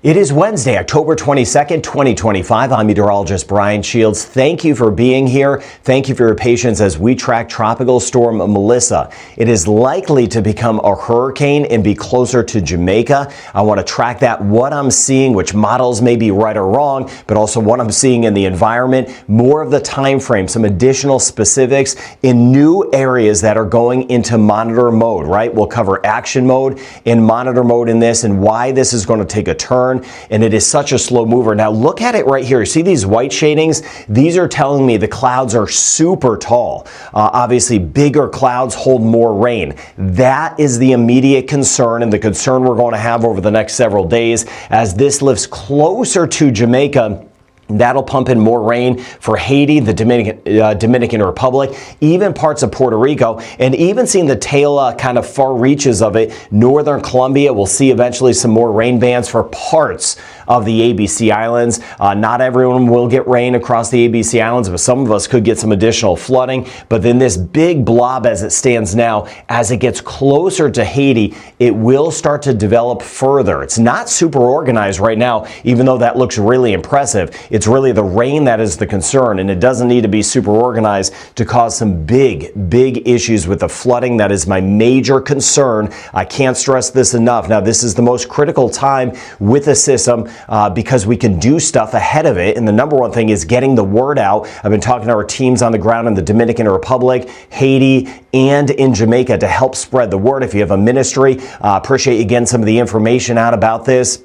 It is Wednesday, October 22nd, 2025. I'm meteorologist Brian Shields. Thank you for being here. Thank you for your patience as we track Tropical Storm Melissa. It is likely to become a hurricane and be closer to Jamaica. I want to track that, what I'm seeing, which models may be right or wrong, but also what I'm seeing in the environment, more of the time frame, some additional specifics in new areas that are going into monitor mode, right? We'll cover action mode and monitor mode in this and why this is going to take a turn. And it is such a slow mover. Now look at it right here. See these white shadings? These are telling me the clouds are super tall. Obviously bigger clouds hold more rain. That is the immediate concern and the concern we're going to have over the next several days as this lifts closer to Jamaica. That'll pump in more rain for Haiti, the Dominican Republic, even parts of Puerto Rico, and even seeing the tail kind of far reaches of it. Northern Colombia, we'll see eventually some more rain bands for parts of the ABC Islands. Not everyone will get rain across the ABC Islands, but some of us could get some additional flooding. But then this big blob as it stands now, as it gets closer to Haiti, it will start to develop further. It's not super organized right now, even though that looks really impressive. It's really the rain that is the concern, and it doesn't need to be super organized to cause some big issues with the flooding. That is my major concern. I can't stress this enough. Now, this is the most critical time with the system because we can do stuff ahead of it, and the number one thing is getting the word out. I've been talking to our teams on the ground in the Dominican Republic, Haiti, and in Jamaica to help spread the word. If you have a ministry, appreciate you getting some of the information out about this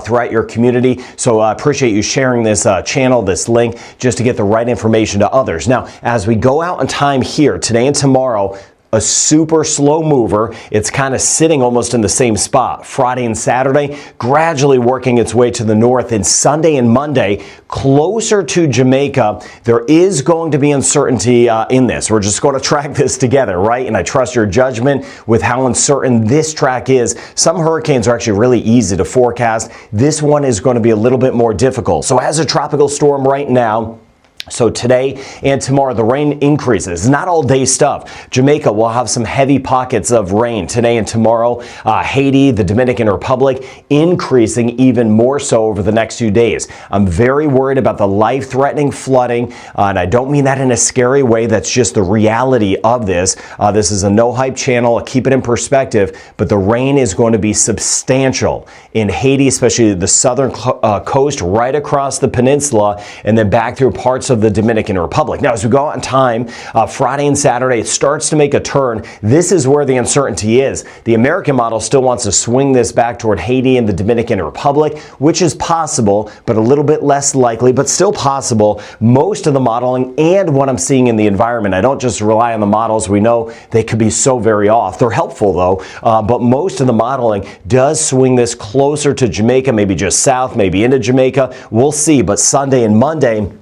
throughout your community. So I appreciate you sharing this channel, this link, just to get the right information to others. Now, as we go out in time here, today and tomorrow, a super slow mover. It's kind of sitting almost in the same spot. Friday and Saturday, gradually working its way to the north. And Sunday and Monday, closer to Jamaica, there is going to be uncertainty in this. We're just going to track this together, right? And I trust your judgment with how uncertain this track is. Some hurricanes are actually really easy to forecast. This one is going to be a little bit more difficult. So as a tropical storm right now, so today and tomorrow, the rain increases. Not all day stuff. Jamaica will have some heavy pockets of rain today and tomorrow. Haiti, the Dominican Republic, increasing even more so over the next few days. I'm very worried about the life-threatening flooding, and I don't mean that in a scary way. That's just the reality of this. This is a no-hype channel. I'll keep it in perspective, but the rain is going to be substantial in Haiti, especially the southern coast, right across the peninsula, and then back through parts of the Dominican Republic. Now, as we go out in time, Friday and Saturday, it starts to make a turn. This is where the uncertainty is. The American model still wants to swing this back toward Haiti and the Dominican Republic, which is possible, but a little bit less likely, but still possible. Most of the modeling and what I'm seeing in the environment, I don't just rely on the models. We know they could be so very off. They're helpful though, but most of the modeling does swing this closer to Jamaica, maybe just south, maybe into Jamaica. We'll see, but Sunday and Monday,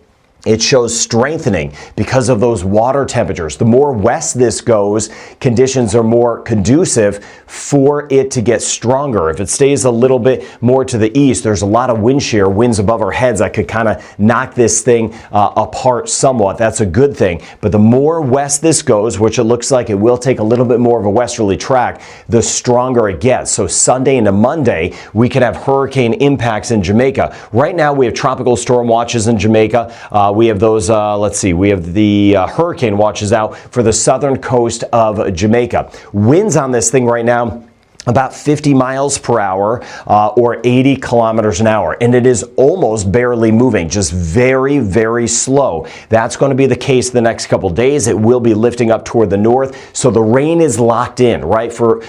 it shows strengthening because of those water temperatures. The more west this goes, conditions are more conducive for it to get stronger. If it stays a little bit more to the east, there's a lot of wind shear, winds above our heads that could kind of knock this thing apart somewhat. That's a good thing. But the more west this goes, which it looks like it will take a little bit more of a westerly track, the stronger it gets. So Sunday into Monday, we could have hurricane impacts in Jamaica. Right now, we have tropical storm watches in Jamaica. We have those, we have the hurricane watches out for the southern coast of Jamaica. Winds on this thing right now, about 50 miles per hour or 80 kilometers an hour. And it is almost barely moving, just very slow. That's going to be the case the next couple days. It will be lifting up toward the north. So the rain is locked in, right? For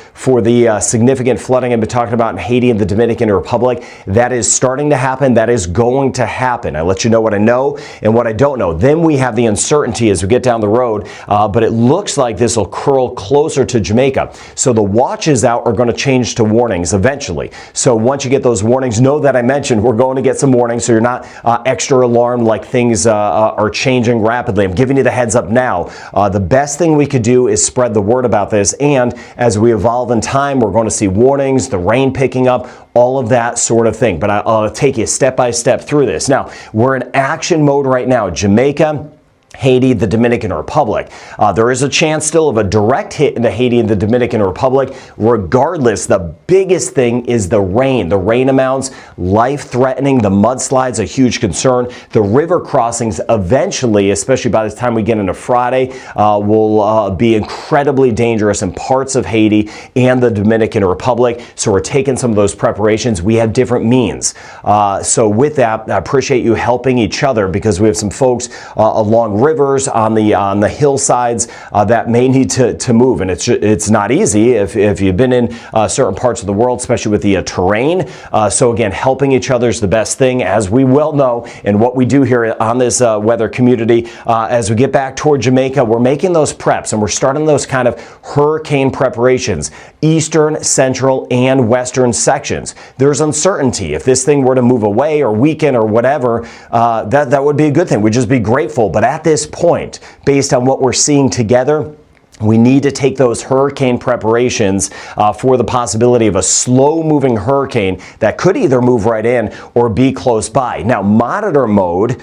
the significant flooding I've been talking about in Haiti and the Dominican Republic, that is starting to happen. That is going to happen. I let you know what I know and what I don't know. Then we have the uncertainty as we get down the road, but it looks like this will curl closer to Jamaica. So the watches out are going to change to warnings eventually. So once you get those warnings, know that I mentioned we're going to get some warnings, so you're not extra alarmed like things are changing rapidly. I'm giving you the heads up now. The best thing we could do is spread the word about this, and as we evolve in time, we're going to see warnings, the rain picking up, all of that sort of thing. But I'll take you step by step through this. Now, we're in action mode right now. Jamaica, Haiti, the Dominican Republic. There is a chance still of a direct hit into Haiti and the Dominican Republic. Regardless, the biggest thing is the rain. The rain amounts, life-threatening. The mudslides, a huge concern. The river crossings eventually, especially by the time we get into Friday, will be incredibly dangerous in parts of Haiti and the Dominican Republic. So we're taking some of those preparations. We have different means. So with that, I appreciate you helping each other, because we have some folks along rivers on the hillsides that may need to move, and it's not easy if you've been in certain parts of the world, especially with the terrain. So again, helping each other is the best thing, as we well know, and what we do here on this weather community. As we get back toward Jamaica, we're making those preps, and we're starting those kind of hurricane preparations, eastern, central, and western sections. There's uncertainty. If this thing were to move away or weaken or whatever, that would be a good thing. We'd just be grateful. But at this point, based on what we're seeing together, we need to take those hurricane preparations for the possibility of a slow-moving hurricane that could either move right in or be close by. Now, monitor mode,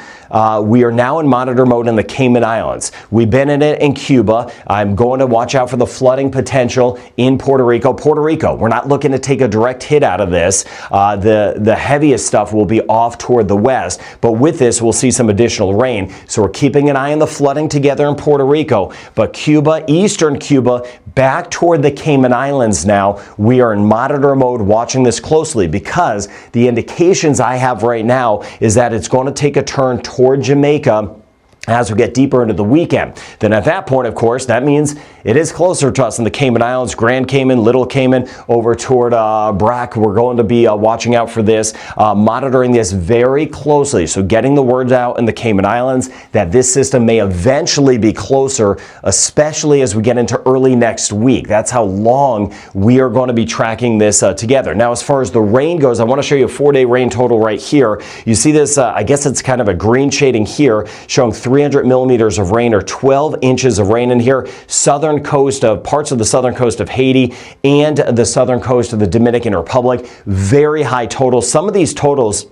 we are now in monitor mode in the Cayman Islands. We've been in it in Cuba. I'm going to watch out for the flooding potential in Puerto Rico. Puerto Rico, we're not looking to take a direct hit out of this. The heaviest stuff will be off toward the west, but with this, we'll see some additional rain. So we're keeping an eye on the flooding together in Puerto Rico, but Cuba, eastern Cuba, back toward the Cayman Islands now. We are in monitor mode watching this closely, because the indications I have right now is that it's going to take a turn toward Jamaica as we get deeper into the weekend. Then at that point, of course, that means it is closer to us in the Cayman Islands, Grand Cayman, Little Cayman, over toward Brac. We're going to be watching out for this, monitoring this very closely. So getting the word out in the Cayman Islands that this system may eventually be closer, especially as we get into early next week. That's how long we are going to be tracking this together. Now, as far as the rain goes, I want to show you a 4-day rain total right here. You see this, I guess it's kind of a green shading here, showing 300 millimeters of rain, or 12 inches of rain in here. Southern coast of parts of the southern coast of Haiti and the southern coast of the Dominican Republic. Very high totals. Some of these totals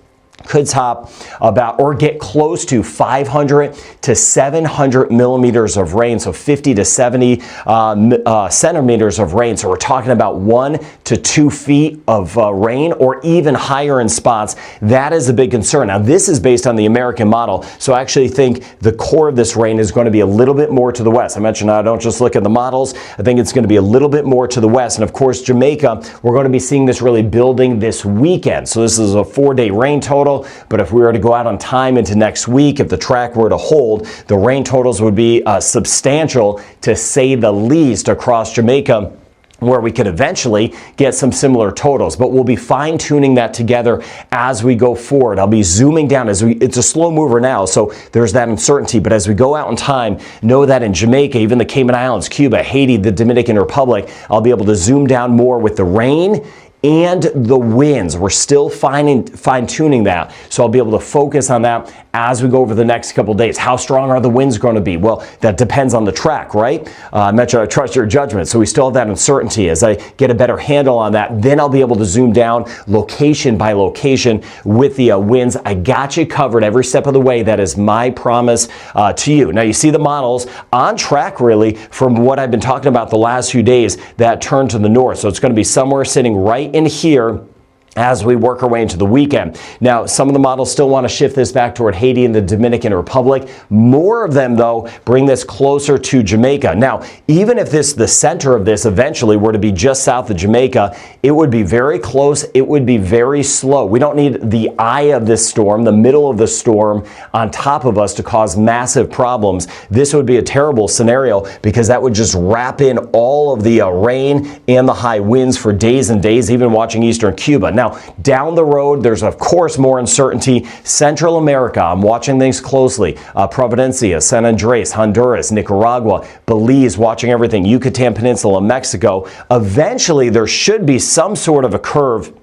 could top about or get close to 500 to 700 millimeters of rain, so 50 to 70 centimeters of rain. So we're talking about 1 to 2 feet of rain, or even higher in spots. That is a big concern. Now, this is based on the American model, so I actually think the core of this rain is going to be a little bit more to the west. I mentioned I don't just look at the models. I think it's going to be a little bit more to the west. And of course, Jamaica, we're going to be seeing this really building this weekend. So this is a 4-day rain total. But if we were to go out on time into next week, if the track were to hold, the rain totals would be substantial, to say the least, across Jamaica, where we could eventually get some similar totals. But we'll be fine-tuning that together as we go forward. I'll be zooming down it's a slow mover now, so there's that uncertainty. But as we go out in time, know that in Jamaica, even the Cayman Islands, Cuba, Haiti, the Dominican Republic, I'll be able to zoom down more with the rain and the winds. We're still fine-tuning that, so I'll be able to focus on that as we go over the next couple days. How strong are the winds going to be? Well, that depends on the track, right? I mentioned I trust your judgment, so we still have that uncertainty. As I get a better handle on that, then I'll be able to zoom down location by location with the winds. I got you covered every step of the way. That is my promise to you. Now, you see the models on track, really, from what I've been talking about the last few days, that turn to the north. So it's going to be somewhere sitting right in here as we work our way into the weekend. Now, some of the models still want to shift this back toward Haiti and the Dominican Republic. More of them, though, bring this closer to Jamaica. Now, even if the center of this eventually were to be just south of Jamaica, it would be very close. It would be very slow. We don't need the eye of this storm, the middle of the storm, on top of us to cause massive problems. This would be a terrible scenario, because that would just wrap in all of the rain and the high winds for days and days, even watching eastern Cuba. Now, down the road, there's of course more uncertainty. Central America, I'm watching things closely. Providencia, San Andres, Honduras, Nicaragua, Belize, watching everything. Yucatan Peninsula, Mexico. Eventually, there should be some sort of a curve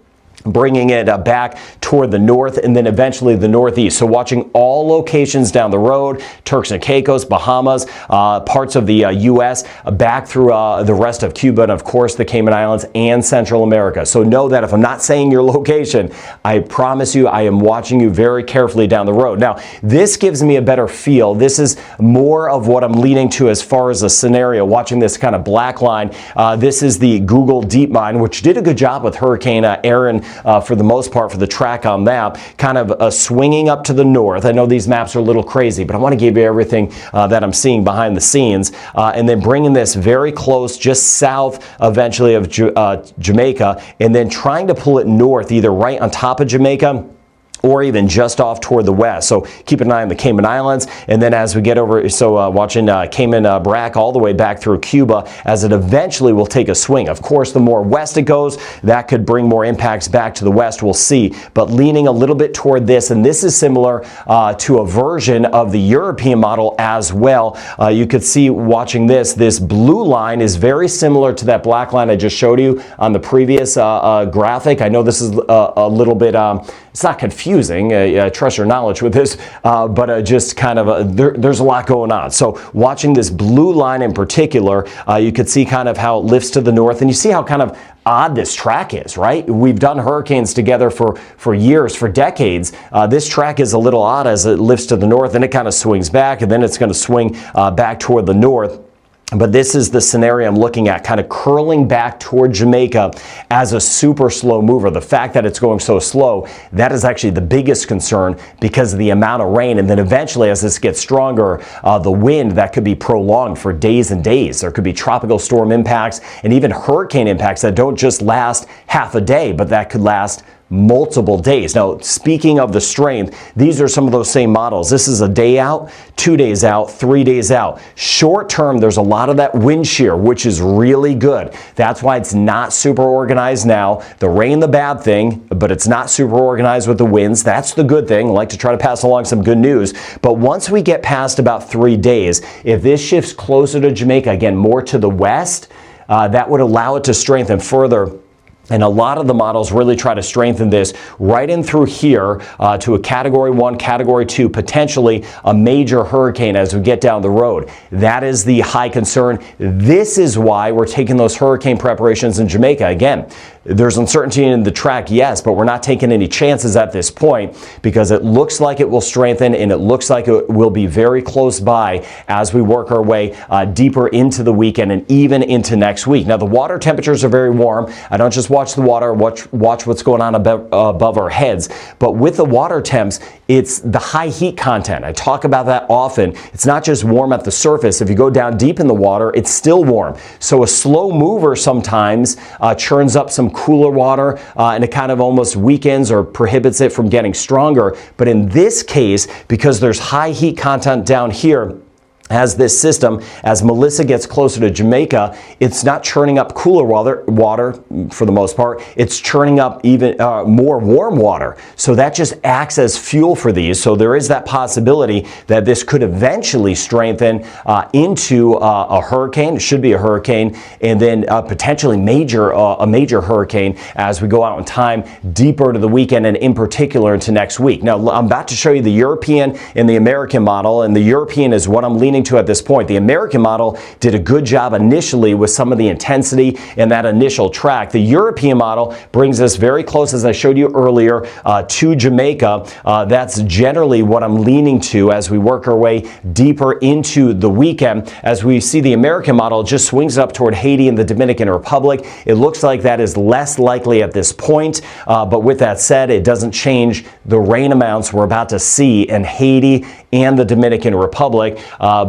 bringing it back toward the north and then eventually the northeast. So watching all locations down the road, Turks and Caicos, Bahamas, parts of the U.S., back through the rest of Cuba, and of course the Cayman Islands and Central America. So know that if I'm not saying your location, I promise you I am watching you very carefully down the road. Now, this gives me a better feel. This is more of what I'm leaning to as far as a scenario, watching this kind of black line. This is the Google DeepMind, which did a good job with Hurricane Aaron for the most part for the track on map, kind of swinging up to the north. I know these maps are a little crazy, but I want to give you everything that I'm seeing behind the scenes, and then bringing this very close, just south eventually of Jamaica, and then trying to pull it north, either right on top of Jamaica or even just off toward the west. So keep an eye on the Cayman Islands, and then as we get over, watching Cayman Brac all the way back through Cuba, as it eventually will take a swing. Of course, the more west it goes, that could bring more impacts back to the west, we'll see, but leaning a little bit toward this, and this is similar to a version of the European model as well. You could see watching this blue line is very similar to that black line I just showed you on the previous graphic. I know this is a little bit, it's not confusing. Trust your knowledge with this, but just kind of there's a lot going on. So watching this blue line in particular, you could see kind of how it lifts to the north, and you see how kind of odd this track is, right? We've done hurricanes together for years, for decades. This track is a little odd as it lifts to the north, and it kind of swings back, and then it's going to swing back toward the north. But this is the scenario I'm looking at, kind of curling back toward Jamaica as a super slow mover. The fact that it's going so slow, that is actually the biggest concern because of the amount of rain. And then eventually, as this gets stronger, the wind, that could be prolonged for days and days. There could be tropical storm impacts and even hurricane impacts that don't just last half a day, but that could last multiple days. Now, speaking of the strength, these are some of those same models. This is a day out, 2 days out, 3 days out. Short term, there's a lot of that wind shear, which is really good. That's why it's not super organized now. The rain, the bad thing, but it's not super organized with the winds. That's the good thing. I like to try to pass along some good news. But once we get past about 3 days, if this shifts closer to Jamaica, again, more to the west, that would allow it to strengthen further. And a lot of the models really try to strengthen this right in through here to a Category 1, Category 2, potentially a major hurricane as we get down the road. That is the high concern. This is why we're taking those hurricane preparations in Jamaica. Again, there's uncertainty in the track, yes, but we're not taking any chances at this point because it looks like it will strengthen and it looks like it will be very close by as we work our way deeper into the weekend and even into next week. Now, the water temperatures are very warm. I don't just watch the water, watch what's going on above our heads. But with the water temps, it's the high heat content. I talk about that often. It's not just warm at the surface. If you go down deep in the water, it's still warm. So a slow mover sometimes churns up some cooler water and it kind of almost weakens or prohibits it from getting stronger. But in this case, because there's high heat content down here, as this system, as Melissa gets closer to Jamaica, it's not churning up cooler water for the most part. It's churning up even more warm water. So that just acts as fuel for these. So there is that possibility that this could eventually strengthen into a hurricane. It should be a hurricane, and then potentially a major hurricane as we go out in time deeper to the weekend and in particular into next week. Now, I'm about to show you the European and the American model, and the European is what I'm leaning to at this point. The American model did a good job initially with some of the intensity in that initial track. The European model brings us very close, as I showed you earlier, to Jamaica. That's generally what I'm leaning to as we work our way deeper into the weekend. As we see, the American model just swings up toward Haiti and the Dominican Republic. It looks like that is less likely at this point, but with that said, it doesn't change the rain amounts we're about to see in Haiti and the Dominican Republic.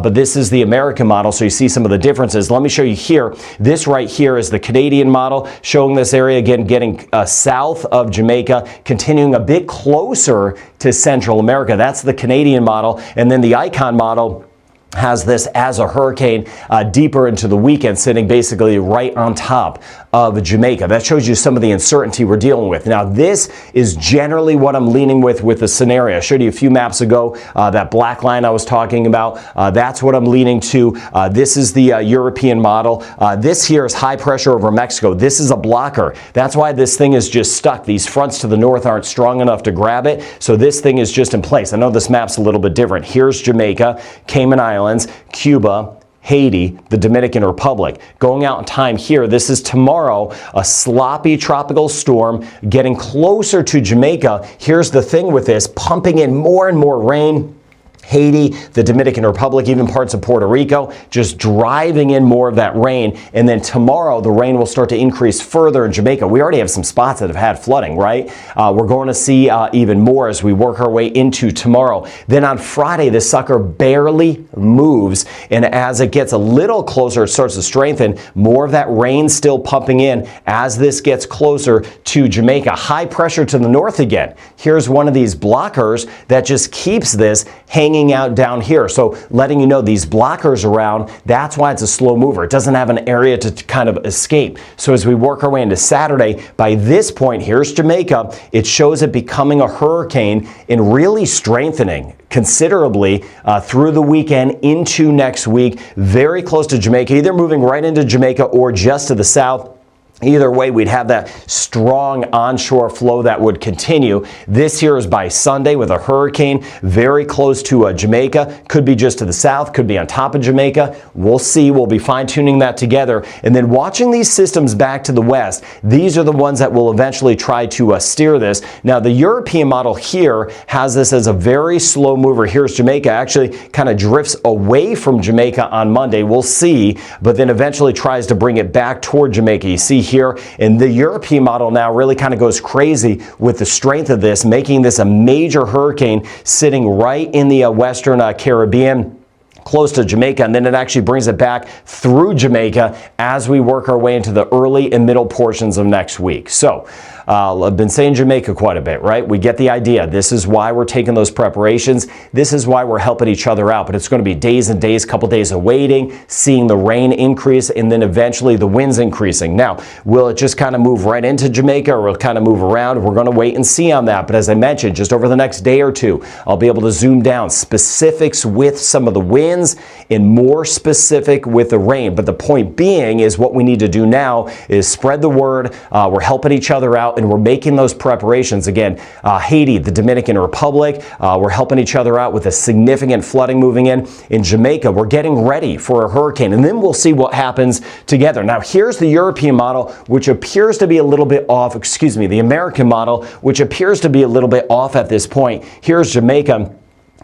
But this is the American model, so you see some of the differences. Let me show you here. This right here is the Canadian model, showing this area again getting south of Jamaica, continuing a bit closer to Central America. That's the Canadian model. And then the Icon model has this as a hurricane deeper into the weekend, sitting basically right on top of Jamaica. That shows you some of the uncertainty we're dealing with. Now, this is generally what I'm leaning with the scenario. I showed you a few maps ago, that black line I was talking about. That's what I'm leaning to. This is the European model. This here is high pressure over Mexico. This is a blocker. That's why this thing is just stuck. These fronts to the north aren't strong enough to grab it, so this thing is just in place. I know this map's a little bit different. Here's Jamaica, Cayman Islands, Cuba, Haiti, the Dominican Republic. Going out in time here, this is tomorrow, a sloppy tropical storm getting closer to Jamaica. Here's the thing with this, pumping in more and more rain. Haiti, the Dominican Republic, even parts of Puerto Rico, just driving in more of that rain. And then tomorrow, the rain will start to increase further in Jamaica. We already have some spots that have had flooding, right? We're going to see even more as we work our way into tomorrow. Then on Friday, this sucker barely moves. And as it gets a little closer, it starts to strengthen. More of that rain still pumping in as this gets closer to Jamaica. High pressure to the north again. Here's one of these blockers that just keeps this hanging out down here. So letting you know these blockers around, that's why it's a slow mover. It doesn't have an area to kind of escape. So as we work our way into Saturday, by this point, here's Jamaica. It shows it becoming a hurricane and really strengthening considerably through the weekend into next week. Very close to Jamaica, either moving right into Jamaica or just to the south. Either way, we'd have that strong onshore flow that would continue. This here is by Sunday with a hurricane very close to Jamaica. Could be just to the south, could be on top of Jamaica. We'll see. We'll be fine-tuning that together. And then watching these systems back to the west, these are the ones that will eventually try to steer this. Now, the European model here has this as a very slow mover. Here's Jamaica. Actually kind of drifts away from Jamaica on Monday. We'll see, but then eventually tries to bring it back toward Jamaica. You see here, and the European model now really kind of goes crazy with the strength of this, making this a major hurricane sitting right in the Western Caribbean, close to Jamaica, and then it actually brings it back through Jamaica as we work our way into the early and middle portions of next week. So I've been saying Jamaica quite a bit, right? We get the idea. This is why we're taking those preparations. This is why we're helping each other out. But it's going to be days and days, couple days of waiting, seeing the rain increase, and then eventually the winds increasing. Now, will it just kind of move right into Jamaica, or will it kind of move around? We're going to wait and see on that. But as I mentioned, just over the next day or two, I'll be able to zoom down specifics with some of the winds and more specific with the rain. But the point being is what we need to do now is spread the word. We're helping each other out, and we're making those preparations. Again, Haiti, the Dominican Republic, we're helping each other out with a significant flooding moving in. In Jamaica, we're getting ready for a hurricane, and then we'll see what happens together. Now, here's the European model, which appears to be a little bit off, the American model, which appears to be a little bit off at this point. Here's Jamaica.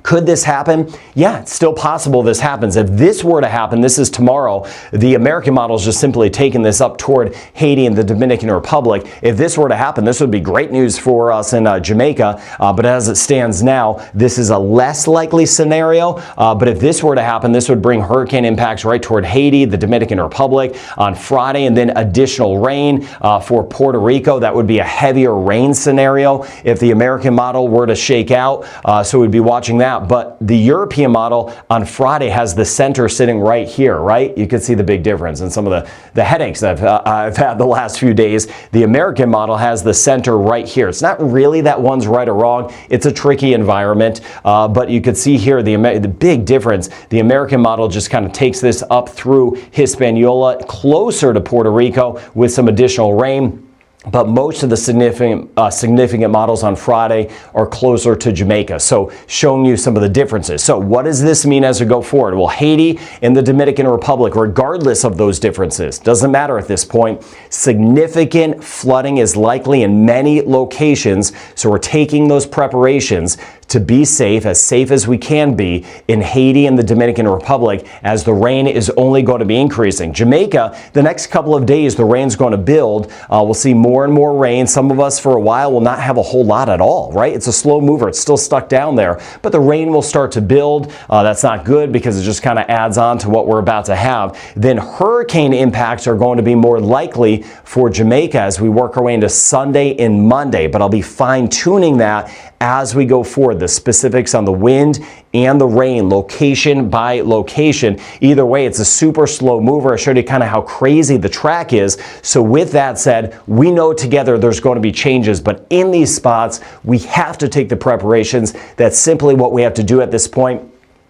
Could this happen? Yeah, it's still possible this happens. If this were to happen, this is tomorrow, the American model is just simply taking this up toward Haiti and the Dominican Republic. If this were to happen, this would be great news for us in Jamaica. But as it stands now, this is a less likely scenario. But if this were to happen, this would bring hurricane impacts right toward Haiti, the Dominican Republic on Friday, and then additional rain for Puerto Rico. That would be a heavier rain scenario if the American model were to shake out. So we'd be watching that. But the European model on Friday has the center sitting right here, right? You can see the big difference in some of the headaches that I've had the last few days. The American model has the center right here. It's not really that one's right or wrong. It's a tricky environment, but you could see here the big difference. The American model just kind of takes this up through Hispaniola, closer to Puerto Rico with some additional rain. But most of the significant models on Friday are closer to Jamaica. So showing you some of the differences. So what does this mean as we go forward? Well, Haiti and the Dominican Republic, regardless of those differences, doesn't matter at this point. Significant flooding is likely in many locations. So we're taking those preparations to be safe as we can be in Haiti and the Dominican Republic, as the rain is only going to be increasing. Jamaica, the next couple of days, the rain's going to build. We'll see more and more rain. Some of us for a while will not have a whole lot at all, right? It's a slow mover. It's still stuck down there, but the rain will start to build. That's not good because it just kind of adds on to what we're about to have. Then hurricane impacts are going to be more likely for Jamaica as we work our way into Sunday and Monday, but I'll be fine-tuning that as we go forward. the specifics on the wind and the rain, location by location. Either way, it's a super slow mover. I showed you kind of how crazy the track is. So with that said, we know together there's going to be changes, but in these spots, we have to take the preparations. That's simply what we have to do at this point.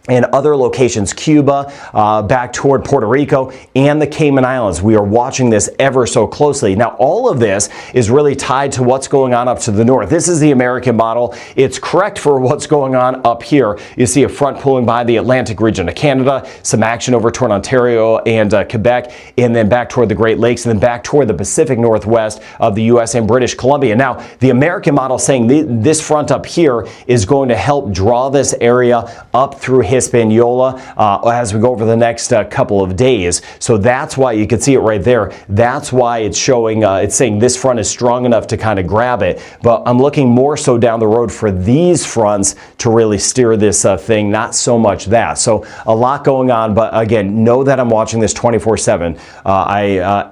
And other locations, Cuba, back toward Puerto Rico, and the Cayman Islands. We are watching this ever so closely. Now, all of this is really tied to what's going on up to the north. This is the American model. It's correct for what's going on up here. You see a front pulling by the Atlantic region of Canada, some action over toward Ontario and Quebec, and then back toward the Great Lakes, and then back toward the Pacific Northwest of the U.S. and British Columbia. Now, the American model saying this front up here is going to help draw this area up through Hispaniola as we go over the next couple of days. So that's why you can see it right there. That's why it's showing, it's saying this front is strong enough to kind of grab it. But I'm looking more so down the road for these fronts to really steer this thing, not so much that. So a lot going on, but again, know that I'm watching this 24/7.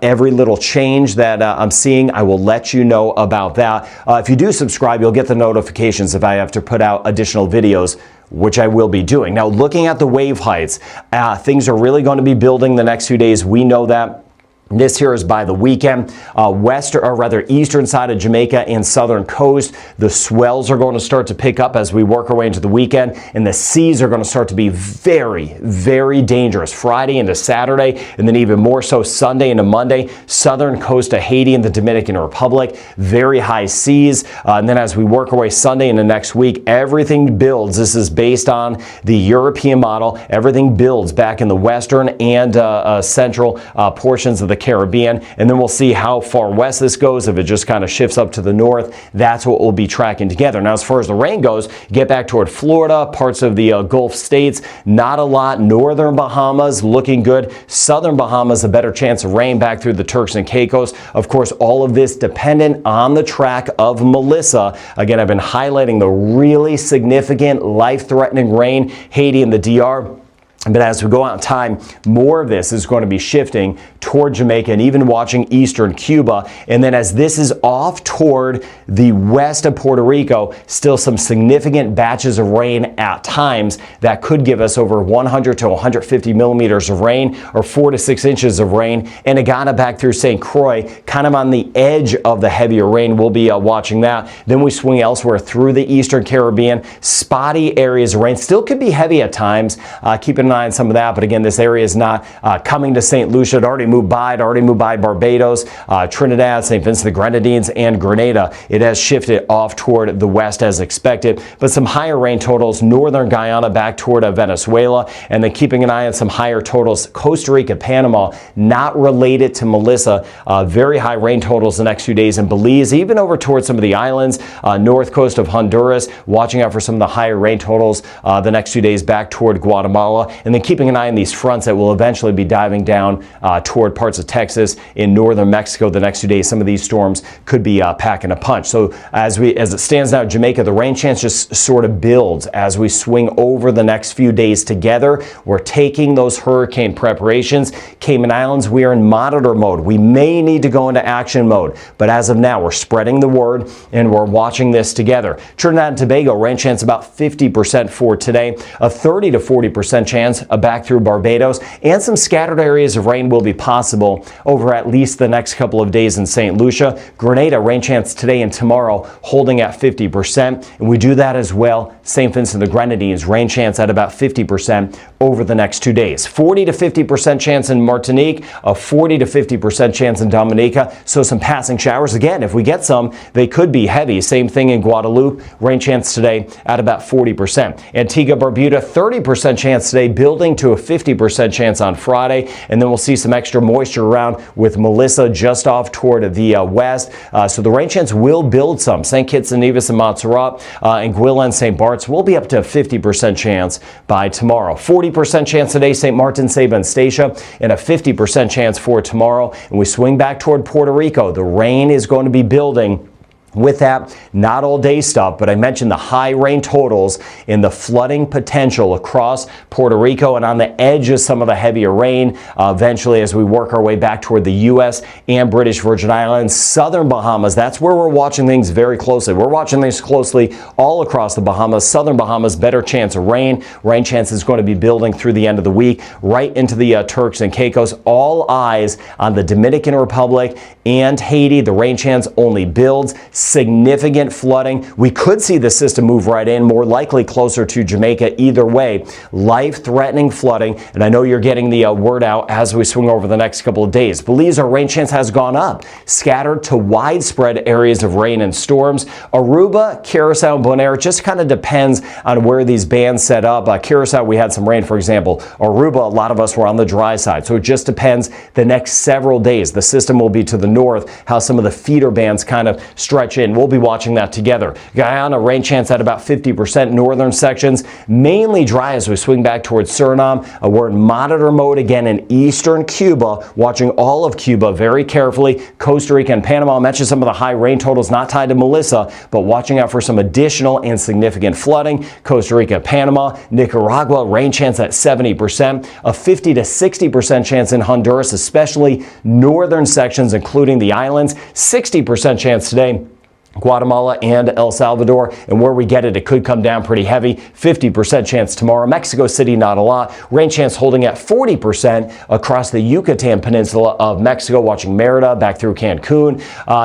Every little change that I'm seeing, I will let you know about that. If you do subscribe, you'll get the notifications if I have to put out additional videos, which I will be doing. Now, looking at the wave heights, things are really going to be building the next few days. We know that. This here is by the weekend. Eastern side of Jamaica and southern coast, the swells are going to start to pick up as we work our way into the weekend, and the seas are going to start to be very, very dangerous Friday into Saturday, and then even more so Sunday into Monday. Southern coast of Haiti and the Dominican Republic, very high seas. And then as we work our way Sunday into next week, everything builds. This is based on the European model. Everything builds back in the western and central portions of the Caribbean, and then we'll see how far west this goes. If it just kind of shifts up to the north, that's what we'll be tracking together. Now, as far as the rain goes, get back toward Florida, parts of the Gulf states, not a lot. Northern Bahamas looking good. Southern Bahamas, a better chance of rain back through the Turks and Caicos. Of course, all of this dependent on the track of Melissa. Again, I've been highlighting the really significant life-threatening rain, Haiti and the DR. But as we go out in time, more of this is going to be shifting toward Jamaica and even watching eastern Cuba. And then as this is off toward the west of Puerto Rico, still some significant batches of rain at times that could give us over 100 to 150 millimeters of rain, or 4 to 6 inches of rain. And Agana back through St. Croix, kind of on the edge of the heavier rain. We'll be watching that. Then we swing elsewhere through the eastern Caribbean. Spotty areas of rain. Still could be heavy at times. Keep an eye on some of that, but again, this area is not coming to St. Lucia. It already moved by Barbados, Trinidad, St. Vincent the Grenadines, and Grenada. It has shifted off toward the west as expected, but some higher rain totals, northern Guyana back toward Venezuela, and then keeping an eye on some higher totals, Costa Rica, Panama, not related to Melissa. Very high rain totals the next few days in Belize, even over towards some of the islands, north coast of Honduras, watching out for some of the higher rain totals the next few days back toward Guatemala. And then keeping an eye on these fronts that will eventually be diving down toward parts of Texas, in northern Mexico the next few days. Some of these storms could be packing a punch. So as it stands now, Jamaica, the rain chance just sort of builds as we swing over the next few days together. We're taking those hurricane preparations. Cayman Islands, we are in monitor mode. We may need to go into action mode, but as of now, we're spreading the word and we're watching this together. Trinidad and Tobago, rain chance about 50% for today, a 30 to 40% chance back through Barbados, and some scattered areas of rain will be possible over at least the next couple of days in St. Lucia. Grenada, rain chance today and tomorrow holding at 50%, and we do that as well. St. Vincent the Grenadines, rain chance at about 50% over the next 2 days. 40 to 50% chance in Martinique, a 40 to 50% chance in Dominica, so some passing showers. Again, if we get some, they could be heavy. Same thing in Guadeloupe, rain chance today at about 40%. Antigua, Barbuda, 30% chance today, building to a 50% chance on Friday, and then we'll see some extra moisture around with Melissa just off toward the west. So the rain chance will build some. St. Kitts and Nevis and Montserrat, Anguilla and St. Bart's will be up to a 50% chance by tomorrow. 40% chance today, St. Martin, Saba, and Statia, and a 50% chance for tomorrow. And we swing back toward Puerto Rico. The rain is going to be building With that, not all day stuff, but I mentioned the high rain totals and the flooding potential across Puerto Rico and on the edge of some of the heavier rain eventually as we work our way back toward the U.S. and British Virgin Islands, southern Bahamas. That's where we're watching things very closely. We're watching things closely all across the Bahamas. Southern Bahamas, better chance of rain. Rain chance is going to be building through the end of the week, right into the Turks and Caicos. All eyes on the Dominican Republic and Haiti. The rain chance only builds. Significant flooding. We could see the system move right in, more likely closer to Jamaica. Either way, life-threatening flooding. And I know you're getting the word out as we swing over the next couple of days. Belize, our rain chance has gone up, scattered to widespread areas of rain and storms. Aruba, Curacao, and Bonaire, just kind of depends on where these bands set up. Curacao, we had some rain, for example. Aruba, a lot of us were on the dry side. So it just depends the next several days. The system will be to the north, how some of the feeder bands kind of stretch in. We'll be watching that together. Guyana, rain chance at about 50%, northern sections, mainly dry as we swing back towards Suriname. We're in monitor mode again in eastern Cuba, watching all of Cuba very carefully. Costa Rica and Panama, I mentioned some of the high rain totals not tied to Melissa, but watching out for some additional and significant flooding. Costa Rica, Panama, Nicaragua, rain chance at 70%, a 50 to 60% chance in Honduras, especially northern sections, including the islands, 60% chance today. Guatemala and El Salvador, and where we get it, it could come down pretty heavy. 50% chance tomorrow. Mexico City, not a lot. Rain chance holding at 40% across the Yucatan Peninsula of Mexico, watching Merida back through Cancun.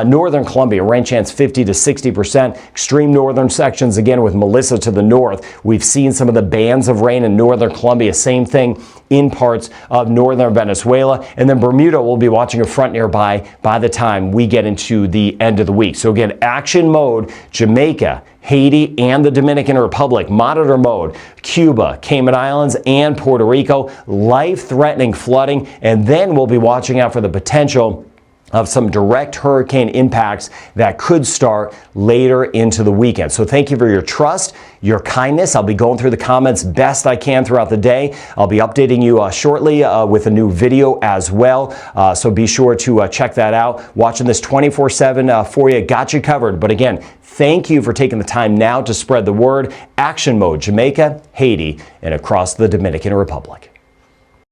Northern Colombia, rain chance 50 to 60%. Extreme northern sections, again, with Melissa to the north. We've seen some of the bands of rain in northern Colombia. Same thing in parts of northern Venezuela. And then Bermuda, we'll be watching a front nearby by the time we get into the end of the week. So again, action mode, Jamaica, Haiti, and the Dominican Republic. Monitor mode, Cuba, Cayman Islands, and Puerto Rico. Life-threatening flooding. And then we'll be watching out for the potential of some direct hurricane impacts that could start later into the weekend. So thank you for your trust, your kindness. I'll be going through the comments best I can throughout the day. I'll be updating you shortly with a new video as well. So be sure to check that out. Watching this 24/7 for you. Got you covered. But again, thank you for taking the time now to spread the word. Action mode, Jamaica, Haiti, and across the Dominican Republic.